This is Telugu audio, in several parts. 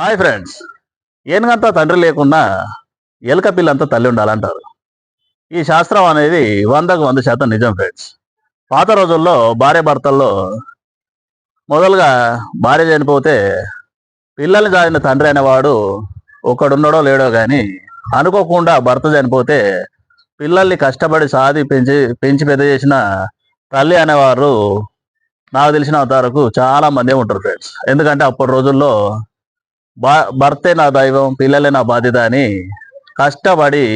Hi friends. ఏనుగంతా తండ్రి లేకున్నా ఎలుక పిల్లంతా తల్లి ఉండాలంటారు. ఈ శాస్త్రం అనేది 100% నిజం ఫ్రెండ్స్. పాత రోజుల్లో భార్య భర్తల్లో మొదలుగా భార్య చనిపోతే పిల్లల్ని సాధిన తండ్రి అనేవాడు ఒకడున్నాడో లేడో కానీ, అనుకోకుండా భర్త చనిపోతే పిల్లల్ని కష్టపడి సాది పెంచి పెంచి పెద్ద చేసిన తల్లి అనేవారు నాకు తెలిసిన వరకు చాలా మందే ఉంటారు ఫ్రెండ్స్. ఎందుకంటే అప్పటి రోజుల్లో భర్తే నా దైవం, పిల్లలే నా బాధ్యత అని కష్టపడి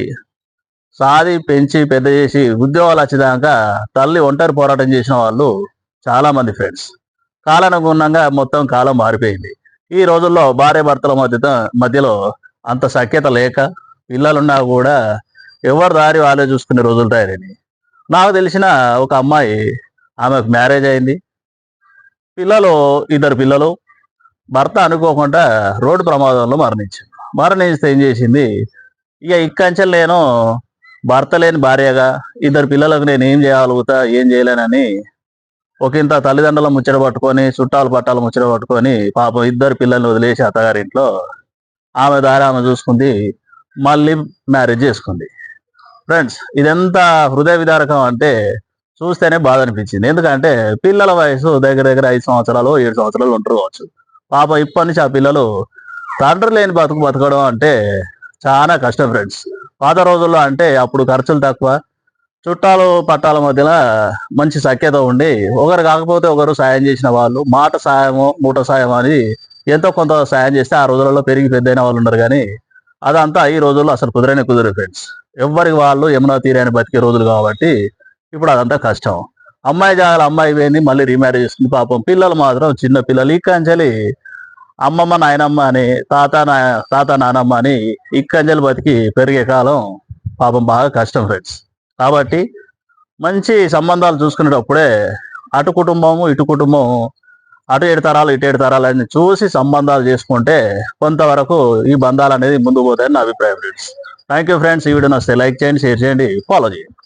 సాది పెంచి పెద్ద చేసి ఉద్యోగాలు వచ్చేదాకా తల్లి ఒంటరి పోరాటం చేసిన వాళ్ళు చాలా మంది ఫ్రెండ్స్. కాలానుగుణంగా మొత్తం కాలం మారిపోయింది. ఈ రోజుల్లో భార్య భర్తల మధ్యలో అంత సఖ్యత లేక పిల్లలున్నా కూడా ఎవరి దారి వాళ్ళే చూసుకునే రోజులు తయారైనాయి. నాకు తెలిసిన ఒక అమ్మాయి, ఆమెకు మ్యారేజ్ అయింది, ఇద్దరు పిల్లలు. భర్త అనుకోకుండా రోడ్డు ప్రమాదంలో మరణిస్తే ఏం చేసింది, ఇక ఇక్కంచెలు నేను భర్త లేని భార్యగా ఇద్దరు పిల్లలకు నేను ఏం చేయగలుగుతా, ఏం చేయలేనని ఒకంత తల్లిదండ్రుల ముచ్చట పట్టుకొని, చుట్టాలు పట్టాలు ముచ్చట పట్టుకొని పాపం ఇద్దరు పిల్లల్ని వదిలేసి అత్తగారింట్లో ఆమె దారి ఆమె చూసుకుంది, మళ్ళీ మ్యారేజ్ చేసుకుంది. ఫ్రెండ్స్, ఇదెంత హృదయ విదారకం అంటే చూస్తేనే బాధ అనిపించింది. ఎందుకంటే పిల్లల వయసు దగ్గర దగ్గర 5 సంవత్సరాలు 7 సంవత్సరాలు ఉంటారు కావచ్చు. పాప ఇప్పటి నుంచి ఆ పిల్లలు తండ్రి లేని బతకడం అంటే చాలా కష్టం ఫ్రెండ్స్. పాత రోజుల్లో అంటే అప్పుడు ఖర్చులు తక్కువ, చుట్టాలు పట్టాల మధ్యలో మంచి సఖ్యత ఉండి ఒకరు కాకపోతే ఒకరు సాయం చేసిన వాళ్ళు, మాట సాయము మూట సాయం అని ఎంతో కొంత సాయం చేస్తే ఆ రోజులలో పెరిగి పెద్దయిన వాళ్ళు ఉన్నారు. కానీ అదంతా ఈ రోజుల్లో అసలు కుదరదు ఫ్రెండ్స్. ఎవరికి వాళ్ళు యమునా తీరాన్ని బతికే రోజులు కాబట్టి ఇప్పుడు అదంతా కష్టం. అమ్మాయి జాగాల అమ్మాయి పోయింది, మళ్ళీ రీమ్యారేజ్ చేసుకుంది. పాపం పిల్లలు మాత్రం చిన్న పిల్లలు ఇక్కంచెలి అమ్మమ్మ నాయనమ్మ అని తాత నానమ్మ అని ఇక్కంచెలు బతికి పెరిగే కాలం పాపం బాగా కష్టం ఫ్రెండ్స్. కాబట్టి మంచి సంబంధాలు చూసుకునేటప్పుడే అటు కుటుంబము ఇటు కుటుంబం, అటు 7 తరాలు ఇటు 7 తరాలు అని చూసి సంబంధాలు చేసుకుంటే కొంతవరకు ఈ బంధాలు అనేది ముందుకు పోతాయని నా అభిప్రాయం ఫ్రెండ్స్. Thank you friends. ఈ వీడియో నచ్చితే లైక్ చేయండి, షేర్ చేయండి, ఫాలో చేయండి.